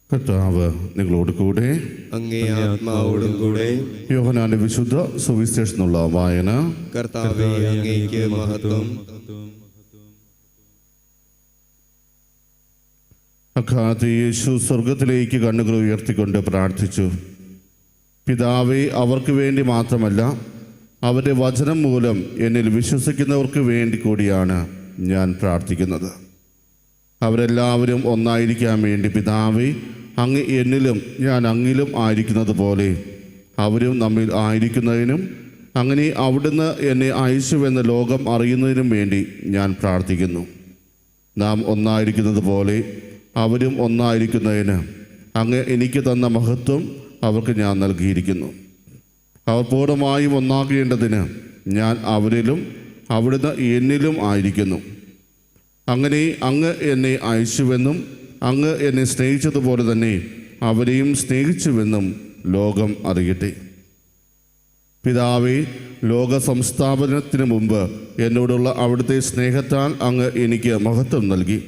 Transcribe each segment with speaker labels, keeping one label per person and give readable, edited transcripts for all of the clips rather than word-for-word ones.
Speaker 1: കർത്താവ് നിങ്ങളോട് കൂടെ.
Speaker 2: അങ്ങേ ആത്മാവോടും കൂടെ.
Speaker 1: യോഹന്നാന്റെ വിശുദ്ധ സുവിശേഷത്തിനുള്ള വായന.
Speaker 2: കർത്താവേ, അങ്ങേക്ക് മഹത്വം.
Speaker 1: അക്കാലത്ത് യേശു സ്വർഗത്തിലേക്ക് കണ്ണുകൾ ഉയർത്തിക്കൊണ്ട് പ്രാർത്ഥിച്ചു: പിതാവേ, അവർക്ക് വേണ്ടി മാത്രമല്ല, അവരുടെ വചനം മൂലം എന്നിൽ വിശ്വസിക്കുന്നവർക്ക് വേണ്ടി കൂടിയാണ് ഞാൻ പ്രാർത്ഥിക്കുന്നത്. അവരെല്ലാവരും ഒന്നായിരിക്കാൻ വേണ്ടി പിതാവേ, അങ്ങ് എന്നിലും ഞാൻ അങ്ങിലും ആയിരിക്കുന്നത് പോലെ അവരും നമ്മിൽ ആയിരിക്കുന്നതിനും അങ്ങനെ അവിടുന്ന് എന്നെ അയച്ചുവെന്ന് ലോകം അറിയുന്നതിനും വേണ്ടി ഞാൻ പ്രാർത്ഥിക്കുന്നു. നാം ഒന്നായിരിക്കുന്നത് പോലെ അവരും ഒന്നായിരിക്കുന്നതിന് അങ്ങ് എനിക്ക് തന്ന മഹത്വം അവർക്ക് ഞാൻ നൽകിയിരിക്കുന്നു. അവർ പൂർണ്ണമായും ഒന്നാകേണ്ടതിന് ഞാൻ അവരിലും അവിടുന്ന് എന്നിലും ആയിരിക്കുന്നു. അങ്ങനെ അങ്ങ് എന്നെ അയച്ചുവെന്നും അങ്ങ് എന്നെ സ്നേഹിച്ചതുപോലെ തന്നെ അവരെയും സ്നേഹിച്ചുവെന്നും ലോകം അറിയട്ടെ. പിതാവേ, ലോക സംസ്ഥാപനത്തിന് മുമ്പ് എന്നോടുള്ള അവിടുത്തെ സ്നേഹത്താൽ അങ്ങ് എനിക്ക് മഹത്വം നൽകി.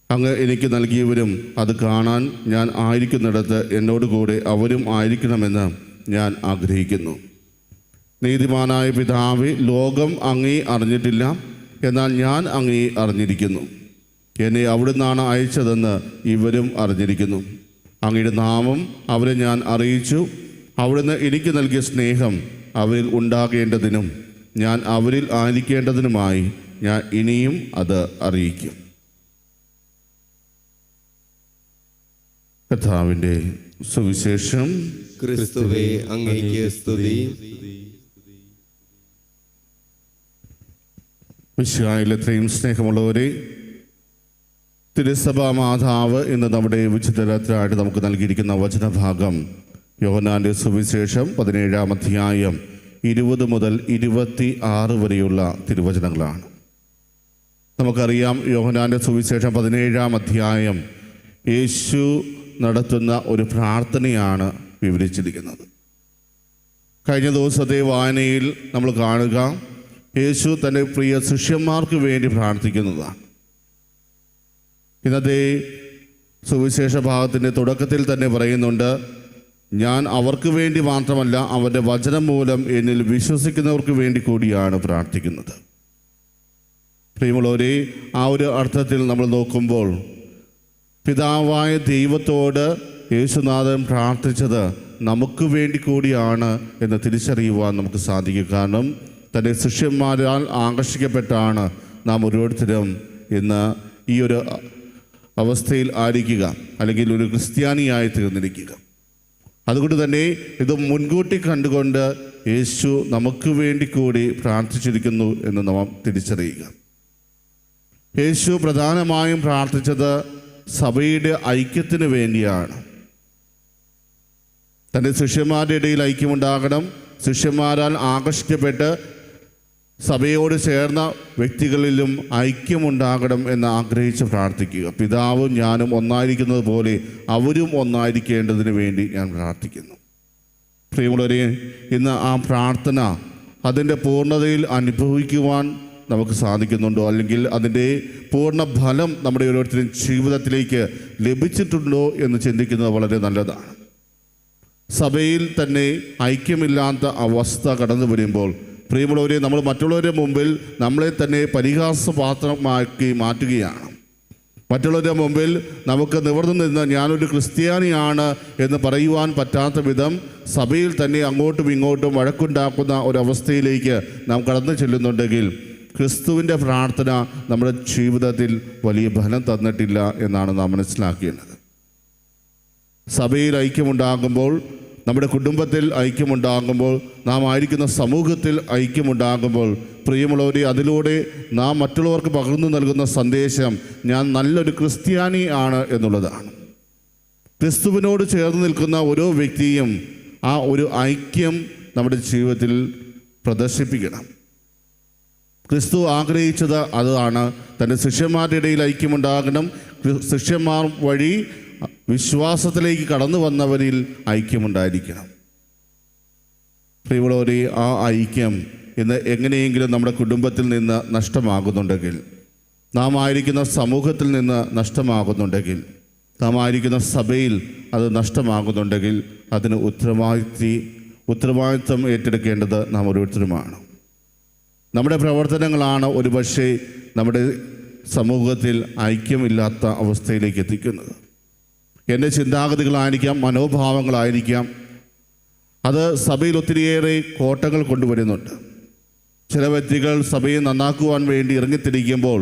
Speaker 1: അങ്ങ് എനിക്ക് നൽകിയവരും അത് കാണാൻ ഞാൻ ആയിരിക്കുന്നിടത്ത് എന്നോടുകൂടെ അവരും ആയിരിക്കണമെന്ന് ഞാൻ ആഗ്രഹിക്കുന്നു. നീതിമാനായ പിതാവേ, ലോകം അങ്ങേ അറിഞ്ഞിട്ടില്ല, എന്നാൽ ഞാൻ അങ്ങേ അറിഞ്ഞിരിക്കുന്നു. എന്നെ അവിടുന്നാണ് അയച്ചതെന്ന് ഇവരും അറിഞ്ഞിരിക്കുന്നു. അങ്ങയുടെ നാമം അവരെ ഞാൻ അറിയിച്ചു. അവിടുന്ന് എനിക്ക് നൽകിയ സ്നേഹം അവരിൽ ഉണ്ടാകേണ്ടതിനും ഞാൻ അവരിൽ ആയിരിക്കേണ്ടതിനുമായി ഞാൻ ഇനിയും അത് അറിയിക്കും. കർത്താവിൻ്റെ സുവിശേഷം.
Speaker 2: ക്രിസ്തുവേ, അങ്ങേക്ക് സ്തുതി.
Speaker 1: മിശിഹായിൽ എത്രയും സ്നേഹമുള്ളവരെ, തിരുസഭാ മാതാവ് ഇന്ന് നമ്മുടെ വിശുദ്ധരാത്രിയായിട്ട് നമുക്ക് നൽകിയിരിക്കുന്ന വചനഭാഗം യോഹന്നാന്റെ സുവിശേഷം 17-ാം അധ്യായം 20 മുതൽ 26 വരെയുള്ള തിരുവചനങ്ങളാണ്. നമുക്കറിയാം, യോഹന്നാന്റെ സുവിശേഷം 17-ാം അധ്യായം യേശു നടത്തുന്ന ഒരു പ്രാർത്ഥനയാണ് വിവരിച്ചിരിക്കുന്നത്. കഴിഞ്ഞ ദിവസത്തെ വായനയിൽ നമ്മൾ കാണുക, യേശു തൻ്റെ പ്രിയ ശിഷ്യന്മാർക്ക് വേണ്ടി പ്രാർത്ഥിക്കുന്നതാണ്. ഇന്നത്തെ സുവിശേഷ ഭാഗത്തിൻ്റെ തുടക്കത്തിൽ തന്നെ പറയുന്നുണ്ട്, ഞാൻ അവർക്ക് വേണ്ടി മാത്രമല്ല, അവരുടെ വചനം മൂലം എന്നിൽ വിശ്വസിക്കുന്നവർക്ക് വേണ്ടി കൂടിയാണ് പ്രാർത്ഥിക്കുന്നത്. പ്രിയമുള്ളവരെ, ആ ഒരു അർത്ഥത്തിൽ നമ്മൾ നോക്കുമ്പോൾ പിതാവായ ദൈവത്തോട് യേശുനാഥൻ പ്രാർത്ഥിച്ചത് നമുക്ക് വേണ്ടി കൂടിയാണ് എന്ന് തിരിച്ചറിയുവാൻ നമുക്ക് സാധിക്കും. കാരണം തൻ്റെ ശിഷ്യന്മാരാൽ ആകർഷിക്കപ്പെട്ടാണ് നാം ഓരോരുത്തരും ഇന്ന് ഈ ഒരു അവസ്ഥയിൽ ആയിരിക്കുക, അല്ലെങ്കിൽ ഒരു ക്രിസ്ത്യാനിയായി തീർന്നിരിക്കുക. അതുകൊണ്ട് തന്നെ ഇത് മുൻകൂട്ടി കണ്ടുകൊണ്ട് യേശു നമുക്ക് വേണ്ടി കൂടി പ്രാർത്ഥിച്ചിരിക്കുന്നു എന്ന് നാം തിരിച്ചറിയുക. യേശു പ്രധാനമായും പ്രാർത്ഥിച്ചത് സഭയുടെ ഐക്യത്തിന് വേണ്ടിയാണ്. തൻ്റെ ശിഷ്യന്മാരുടെ ഇടയിൽ ഐക്യമുണ്ടാകണം, ശിഷ്യന്മാരാൽ ആകർഷിക്കപ്പെട്ട് സഭയോട് ചേർന്ന വ്യക്തികളിലും ഐക്യമുണ്ടാകണം എന്ന് ആഗ്രഹിച്ച് പ്രാർത്ഥിക്കുക. പിതാവും ഞാനും ഒന്നായിരിക്കുന്നത് പോലെ അവരും ഒന്നായിരിക്കേണ്ടതിന് വേണ്ടി ഞാൻ പ്രാർത്ഥിക്കുന്നു. പ്രിയമുള്ളവരെ, ഇന്ന് ആ പ്രാർത്ഥന അതിൻ്റെ പൂർണ്ണതയിൽ അനുഭവിക്കുവാൻ നമുക്ക് സാധിക്കുന്നുണ്ടോ, അല്ലെങ്കിൽ അതിൻ്റെ പൂർണ്ണ ഫലം നമ്മുടെ ഓരോരുത്തരും ജീവിതത്തിലേക്ക് ലഭിച്ചിട്ടുണ്ടോ എന്ന് ചിന്തിക്കുന്നത് വളരെ നല്ലതാണ്. സഭയിൽ തന്നെ ഐക്യമില്ലാത്ത അവസ്ഥ കടന്നു വരുമ്പോൾ പ്രിയമുള്ളവരെ, നമ്മൾ മറ്റുള്ളവരുടെ മുമ്പിൽ നമ്മളെ തന്നെ പരിഹാസപാത്രമാക്കി മാറ്റുകയാണ്. മറ്റുള്ളവരുടെ മുമ്പിൽ നമുക്ക് നിവർന്നു നിന്ന് ഞാനൊരു ക്രിസ്ത്യാനിയാണ് എന്ന് പറയുവാൻ പറ്റാത്ത വിധം സഭയിൽ തന്നെ അങ്ങോട്ടും ഇങ്ങോട്ടും വഴക്കുണ്ടാക്കുന്ന ഒരവസ്ഥയിലേക്ക് നാം കടന്നു ചെല്ലുന്നുണ്ടെങ്കിൽ ക്രിസ്തുവിൻ്റെ പ്രാർത്ഥന നമ്മുടെ ജീവിതത്തിൽ വലിയ ഫലം തന്നിട്ടില്ല എന്നാണ് നാം മനസ്സിലാക്കേണ്ടത്. സഭയിൽ ഐക്യമുണ്ടാകുമ്പോൾ, നമ്മുടെ കുടുംബത്തിൽ ഐക്യമുണ്ടാകുമ്പോൾ, നാം ആയിരിക്കുന്ന സമൂഹത്തിൽ ഐക്യമുണ്ടാകുമ്പോൾ പ്രിയമുള്ളവരെ, അതിലൂടെ നാം മറ്റുള്ളവർക്ക് പകർന്നു നൽകുന്ന സന്ദേശം ഞാൻ നല്ലൊരു ക്രിസ്ത്യാനി ആണ് എന്നുള്ളതാണ്. ക്രിസ്തുവിനോട് ചേർന്ന് നിൽക്കുന്ന ഓരോ വ്യക്തിയും ആ ഒരു ഐക്യം നമ്മുടെ ജീവിതത്തിൽ പ്രദർശിപ്പിക്കണം. ക്രിസ്തു ആഗ്രഹിച്ചത് അതാണ്. തൻ്റെ ശിഷ്യന്മാരുടെ ഇടയിൽ ഐക്യമുണ്ടാകണം. ശിഷ്യന്മാർ വഴി വിശ്വാസത്തിലേക്ക് കടന്നു വന്നവരിൽ ഐക്യമുണ്ടായിരിക്കണം. പ്രിയമുള്ളവരെ, ആ ഐക്യം ഇന്ന് എങ്ങനെയെങ്കിലും നമ്മുടെ കുടുംബത്തിൽ നിന്ന് നഷ്ടമാകുന്നുണ്ടെങ്കിൽ, നാം ആയിരിക്കുന്ന സമൂഹത്തിൽ നിന്ന് നഷ്ടമാകുന്നുണ്ടെങ്കിൽ, നാം ആയിരിക്കുന്ന സഭയിൽ അത് നഷ്ടമാകുന്നുണ്ടെങ്കിൽ അതിന് ഉത്തരവാദിത്വം ഏറ്റെടുക്കേണ്ടത് നാം ഓരോരുത്തരുമാണ്. നമ്മുടെ പ്രവർത്തനങ്ങളാണ് ഒരുപക്ഷെ നമ്മുടെ സമൂഹത്തിൽ ഐക്യമില്ലാത്ത അവസ്ഥയിലേക്ക് എത്തിക്കുന്നത്. എൻ്റെ ചിന്താഗതികളായിരിക്കാം, മനോഭാവങ്ങളായിരിക്കാം, അത് സഭയിൽ ഒത്തിരിയേറെ കോട്ടങ്ങൾ കൊണ്ടുവരുന്നുണ്ട്. ചില വ്യക്തികൾ സഭയെ നന്നാക്കുവാൻ വേണ്ടി ഇറങ്ങിത്തിരിക്കുമ്പോൾ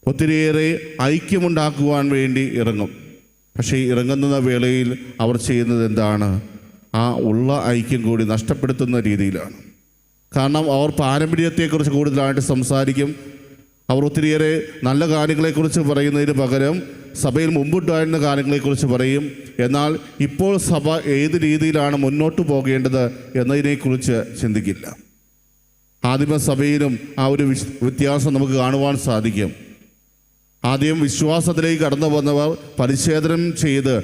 Speaker 1: ഒത്തിരിയേറെ ഐക്യമുണ്ടാക്കുവാൻ വേണ്ടി ഇറങ്ങും. പക്ഷേ ഇറങ്ങുന്ന വേളയിൽ അവർ ചെയ്യുന്നത് എന്താണ്? ആ ഉള്ള ഐക്യം കൂടി നഷ്ടപ്പെടുത്തുന്ന രീതിയിലാണ്. കാരണം അവർ പാരമ്പര്യത്തെക്കുറിച്ച് കൂടുതലായിട്ട് സംസാരിക്കും. അവർ ഒത്തിരിയേറെ നല്ല കാര്യങ്ങളെക്കുറിച്ച് പറയുന്നതിന് പകരം സഭയിൽ മുമ്പുണ്ടായിരുന്ന കാര്യങ്ങളെക്കുറിച്ച് പറയും. എന്നാൽ ഇപ്പോൾ സഭ ഏത് രീതിയിലാണ് മുന്നോട്ട് പോകേണ്ടത് എന്നതിനെക്കുറിച്ച് ചിന്തിക്കില്ല. ആദിമസഭയിലും ആ ഒരു വ്യത്യാസം നമുക്ക് കാണുവാൻ സാധിക്കും. ആദ്യം വിശ്വാസത്തിലേക്ക് കടന്നു വന്നവർ പരിച്ഛേദനം ചെയ്ത്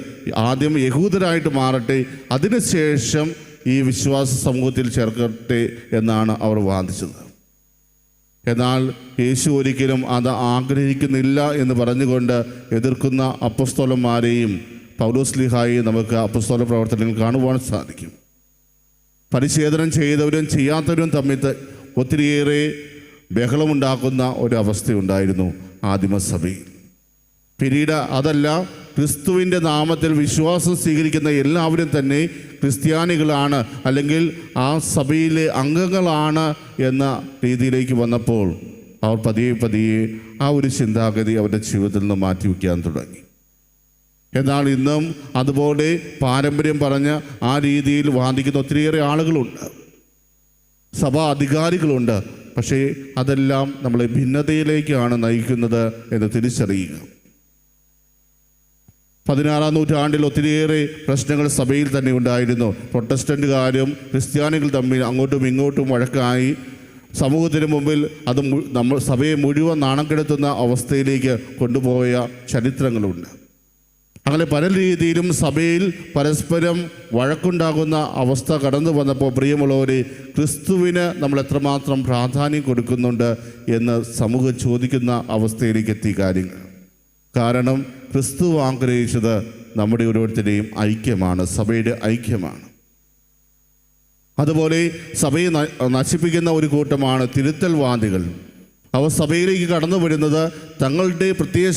Speaker 1: ആദ്യം യഹൂദരായിട്ട് മാറട്ടെ, അതിനുശേഷം ഈ വിശ്വാസ സമൂഹത്തിൽ ചേർക്കട്ടെ എന്നാണ് അവർ വാദിച്ചത്. എന്നാൽ യേശു ഒരിക്കലും അത് ആഗ്രഹിക്കുന്നില്ല എന്ന് പറഞ്ഞുകൊണ്ട് എതിർക്കുന്ന അപ്പസ്തോലന്മാരെയും പൗലോസ്ലീഹായെയും നമുക്ക് അപ്പസ്തോല പ്രവർത്തനങ്ങൾ കാണുവാൻ സാധിക്കും. പരിച്ഛേദനം ചെയ്തവരും ചെയ്യാത്തവരും തമ്മിൽ ഒത്തിരിയേറെ ബഹളമുണ്ടാക്കുന്ന ഒരവസ്ഥയുണ്ടായിരുന്നു ആദിമസഭയിൽ. പിന്നീട് അതല്ല, ക്രിസ്തുവിൻ്റെ നാമത്തിൽ വിശ്വാസം സ്വീകരിക്കുന്ന എല്ലാവരും തന്നെ ക്രിസ്ത്യാനികളാണ്, അല്ലെങ്കിൽ ആ സഭയിലെ അംഗങ്ങളാണ് എന്ന രീതിയിലേക്ക് വന്നപ്പോൾ അവർ പതിയെ ആ ഒരു ചിന്താഗതി അവരുടെ ജീവിതത്തിൽ നിന്ന് മാറ്റിവെക്കാൻ തുടങ്ങി. എന്നാൽ ഇന്നും അതുപോലെ പാരമ്പര്യം പറഞ്ഞ് ആ രീതിയിൽ വാദിക്കുന്ന ഒത്തിരിയേറെ ആളുകളുണ്ട്, സഭാ അധികാരികളുണ്ട്. പക്ഷേ അതെല്ലാം നമ്മളെ ഭിന്നതയിലേക്കാണ് നയിക്കുന്നത് എന്ന് തിരിച്ചറിയുക. 16-ാം നൂറ്റാണ്ടിൽ ഒത്തിരിയേറെ പ്രശ്നങ്ങൾ സഭയിൽ തന്നെ ഉണ്ടായിരുന്നു. പ്രൊട്ടസ്റ്റൻ്റുകാരും ക്രിസ്ത്യാനികൾ തമ്മിൽ അങ്ങോട്ടും ഇങ്ങോട്ടും വഴക്കായി സമൂഹത്തിന് മുമ്പിൽ അത് നമ്മൾ സഭയെ മുഴുവൻ നാണം കെടുത്തുന്ന അവസ്ഥയിലേക്ക് കൊണ്ടുപോയ ചരിത്രങ്ങളുണ്ട്. അങ്ങനെ പല രീതിയിലും സഭയിൽ പരസ്പരം വഴക്കുണ്ടാകുന്ന അവസ്ഥ കടന്നു വന്നപ്പോൾ പ്രിയമുള്ളവരെ, ക്രിസ്തുവിന് നമ്മൾ എത്രമാത്രം പ്രാധാന്യം കൊടുക്കുന്നുണ്ട് എന്ന് സമൂഹം ചോദിക്കുന്ന അവസ്ഥയിലേക്ക് എത്തി കാര്യങ്ങൾ. കാരണം ക്രിസ്തു ആഗ്രഹിച്ചത് നമ്മുടെ ഓരോരുത്തരുടെയും ഐക്യമാണ്, സഭയുടെ ഐക്യമാണ്. അതുപോലെ സഭയെ നശിപ്പിക്കുന്ന ഒരു കൂട്ടമാണ് തിരുത്തൽവാദികൾ. അവർ സഭയിലേക്ക് കടന്നു വരുന്നത് തങ്ങളുടെ പ്രത്യേക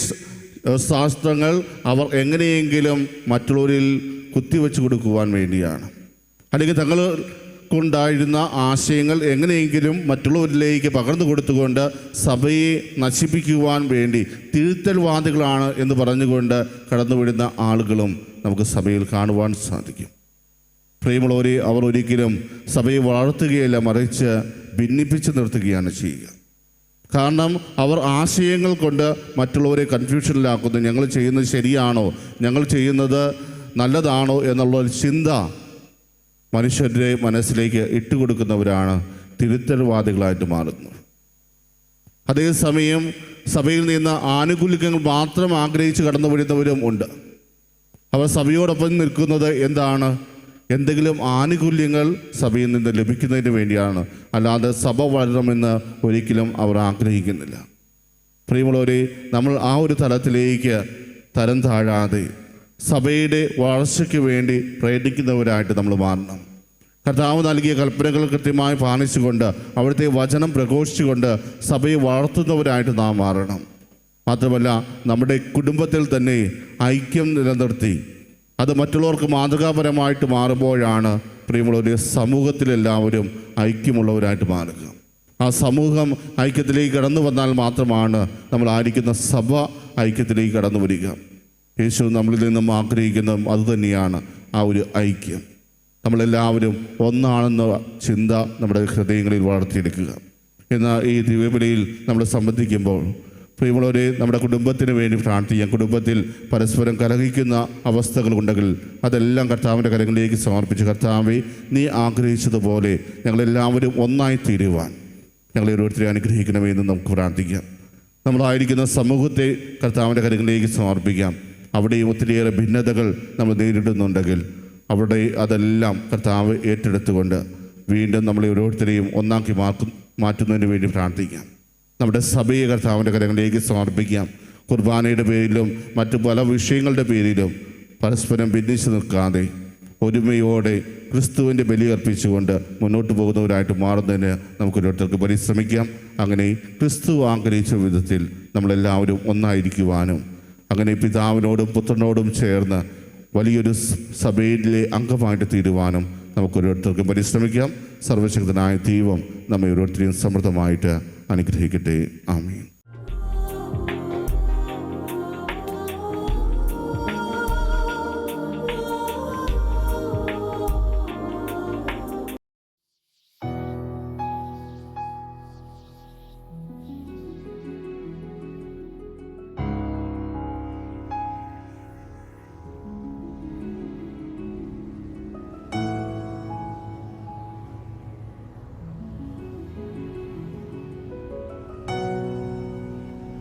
Speaker 1: ശാസ്ത്രങ്ങൾ അവർ എങ്ങനെയെങ്കിലും മറ്റുള്ളവരിൽ കുത്തിവെച്ച് കൊടുക്കുവാൻ വേണ്ടിയാണ്, അല്ലെങ്കിൽ തങ്ങൾക്കുണ്ടായിരുന്ന ആശയങ്ങൾ എങ്ങനെയെങ്കിലും മറ്റുള്ളവരിലേക്ക് പകർന്നു കൊടുത്തുകൊണ്ട് സഭയെ നശിപ്പിക്കുവാൻ വേണ്ടി തിരുത്തൽവാദികളാണ് എന്ന് പറഞ്ഞുകൊണ്ട് കടന്നുവിടുന്ന ആളുകളും നമുക്ക് സഭയിൽ കാണുവാൻ സാധിക്കും. പ്രിയമുള്ളവരെ, അവർ ഒരിക്കലും സഭയെ വളർത്തുകയല്ല, മറിച്ച് ഭിന്നിപ്പിച്ച് നിർത്തുകയാണ് ചെയ്യുക. കാരണം അവർ ആശയങ്ങൾ കൊണ്ട് മറ്റുള്ളവരെ കൺഫ്യൂഷനിലാക്കുന്നു. ഞങ്ങൾ ചെയ്യുന്നത് ശരിയാണോ, ഞങ്ങൾ ചെയ്യുന്നത് നല്ലതാണോ എന്നുള്ള ചിന്ത മനുഷ്യരുടെ മനസ്സിലേക്ക് ഇട്ടുകൊടുക്കുന്നവരാണ് തിരുത്തൽവാദികളായിട്ട് മാറുന്നത്. അതേസമയം സഭയിൽ നിന്ന് ആനുകൂല്യങ്ങൾ മാത്രം ആഗ്രഹിച്ച് കടന്നു വരുന്നവരും ഉണ്ട്. അവർ സഭയോടൊപ്പം നിൽക്കുന്നത് എന്താണ്? എന്തെങ്കിലും ആനുകൂല്യങ്ങൾ സഭയിൽ നിന്ന് ലഭിക്കുന്നതിന് വേണ്ടിയാണ്, അല്ലാതെ സഭ വളരണമെന്ന് ഒരിക്കലും അവർ ആഗ്രഹിക്കുന്നില്ല. പ്രിയമുള്ളവരെ, നമ്മൾ ആ ഒരു തലത്തിലേക്ക് തരം താഴാതെ സഭയുടെ വളർച്ചയ്ക്ക് വേണ്ടി പ്രയത്നിക്കുന്നവരായിട്ട് നമ്മൾ മാറണം. കർത്താവ് നൽകിയ കൽപ്പനകൾ കൃത്യമായി പാലിച്ചുകൊണ്ട് അവിടുത്തെ വചനം പ്രഘോഷിച്ചുകൊണ്ട് സഭയെ വളർത്തുന്നവരായിട്ട് നാം മാറണം. മാത്രമല്ല, നമ്മുടെ കുടുംബത്തിൽ തന്നെ ഐക്യം നിലനിർത്തി അത് മറ്റുള്ളവർക്ക് മാതൃകാപരമായിട്ട് മാറുമ്പോഴാണ് പ്രിയമുള്ളവർ സമൂഹത്തിലെല്ലാവരും ഐക്യമുള്ളവരായിട്ട് മാറുക. ആ സമൂഹം ഐക്യത്തിലേക്ക് കടന്നു വന്നാൽ മാത്രമാണ് നമ്മളായിരിക്കുന്ന സഭ ഐക്യത്തിലേക്ക് കടന്നു വരിക. യേശു നമ്മളിൽ നിന്നും ആഗ്രഹിക്കുന്നതും അതുതന്നെയാണ്, ആ ഒരു ഐക്യം. നമ്മളെല്ലാവരും ഒന്നാണെന്ന ചിന്ത നമ്മുടെ ഹൃദയങ്ങളിൽ വളർത്തിയെടുക്കുക. എന്നാൽ ഈ ദിവ്യബലിയിൽ നമ്മൾ സംബന്ധിക്കുമ്പോൾ പ്രിയമുള്ളവരെ, നമ്മുടെ കുടുംബത്തിന് വേണ്ടി പ്രാർത്ഥിക്കാം. കുടുംബത്തിൽ പരസ്പരം കലഹിക്കുന്ന അവസ്ഥകളുണ്ടെങ്കിൽ അതെല്ലാം കർത്താവിൻ്റെ കരങ്ങളിലേക്ക് സമർപ്പിച്ച്, കർത്താവെ, നീ ആഗ്രഹിച്ചതുപോലെ ഞങ്ങളെല്ലാവരും ഒന്നായി തീരുവാൻ ഞങ്ങളെ ഓരോരുത്തരെ അനുഗ്രഹിക്കണമെന്ന് നമുക്ക് പ്രാർത്ഥിക്കാം. നമ്മളായിരിക്കുന്ന സമൂഹത്തെ കർത്താവിൻ്റെ കരങ്ങളിലേക്ക് സമർപ്പിക്കാം. അവിടെയും ഒത്തിരിയേറെ ഭിന്നതകൾ നമ്മൾ നേരിടുന്നുണ്ടെങ്കിൽ അവിടെ അതെല്ലാം കർത്താവ് ഏറ്റെടുത്തുകൊണ്ട് വീണ്ടും നമ്മളെ ഓരോരുത്തരെയും ഒന്നാക്കി മാറ്റുന്നതിന് വേണ്ടി പ്രാർത്ഥിക്കാം. നമ്മുടെ സഭയെ കർത്താവിൻ്റെ കരങ്ങളിലേക്ക് സമർപ്പിക്കാം. കുർബാനയുടെ പേരിലും മറ്റു പല വിഷയങ്ങളുടെ പേരിലും പരസ്പരം ഭിന്നിച്ചു നിൽക്കാതെ ഒരുമയോടെ ക്രിസ്തുവിൻ്റെ ബലി അർപ്പിച്ചുകൊണ്ട് മുന്നോട്ട് പോകുന്നവരായിട്ട് മാറുന്നതിന് നമുക്കൊരോരുത്തർക്ക് പരിശ്രമിക്കാം. അങ്ങനെ ക്രിസ്തു ആഗ്രഹിച്ച വിധത്തിൽ നമ്മളെല്ലാവരും ഒന്നായിരിക്കുവാനും അങ്ങനെ പിതാവിനോടും പുത്രനോടും ചേർന്ന് വലിയൊരു സഭയിലെ അംഗമായിട്ട് തീരുവാനും നമുക്കൊരോരുത്തർക്കും പരിശ്രമിക്കാം. സർവശക്തനായ ദൈവം നമ്മെ ഓരോരുത്തരെയും സമൃദ്ധമായിട്ട് അനുഗ്രഹിക്കട്ടെ. ആമേൻ.